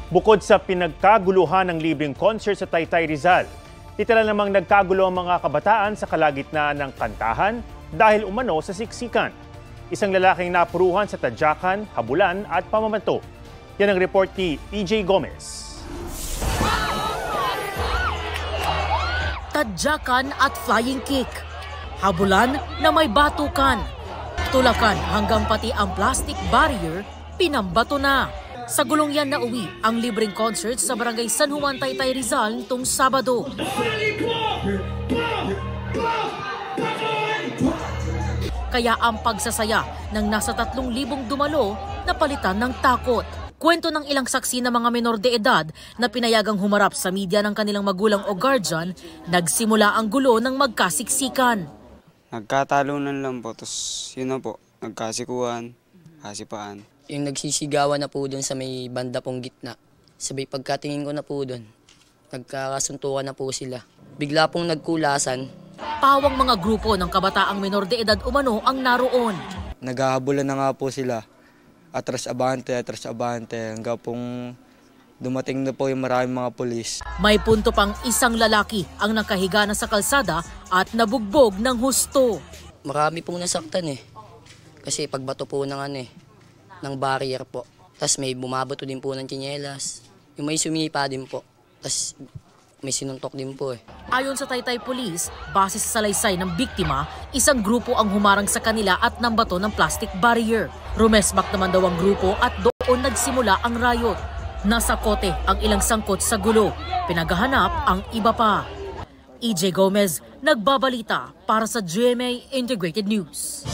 Bukod sa pinagkaguluhan ng libreng concert sa Taytay Rizal, literal namang nagkagulo ang mga kabataan sa kalagitnaan ng kantahan dahil umano sa siksikan. Isang lalaking napuruhan sa tadyakan, habulan at pamamato. Yan ang report ni EJ Gomez. Tadyakan at flying kick. Habulan na may batukan. Tulakan hanggang pati ang plastic barrier, pinambato na. Sa gulong yan na uwi ang libreng concert sa Barangay San Juan, Taytay Rizal nitong Sabado. Kaya ang pagsasaya ng nasa 3,000 dumalo na palitan ng takot. Kwento ng ilang saksi na mga menor de edad na pinayagang humarap sa media ng kanilang magulang o guardian, nagsimula ang gulo ng magkasiksikan. Nagkatalunan lang po, tapos yun na po, nagkasikuhan, kasipaan. Yung nagsisigawan na po doon sa may banda pong gitna. Sabay pagkatingin ko na po doon, nagkakasuntukan na po sila. Bigla pong nagkulasan. Pawang mga grupo ng kabataang menor de edad umano ang naroon. Naghahabulan na nga po sila. Atras abante, hanggang pong dumating na po yung maraming mga pulis. May punto pang isang lalaki ang nakahiga na sa kalsada at nabugbog ng husto. Marami pong nasaktan Kasi pagbato po ng barrier po. Tapos may bumabato din po ng tsinelas. Yung may sumipa din po. Tapos may sinuntok din po Ayon sa Taytay Police, base sa salaysay ng biktima, isang grupo ang humarang sa kanila at nambato ng plastic barrier. Rumesmak naman daw ang grupo at doon nagsimula ang riot. Nasa kote ang ilang sangkot sa gulo. Pinaghahanap ang iba pa. EJ Gomez, nagbabalita para sa GMA Integrated News.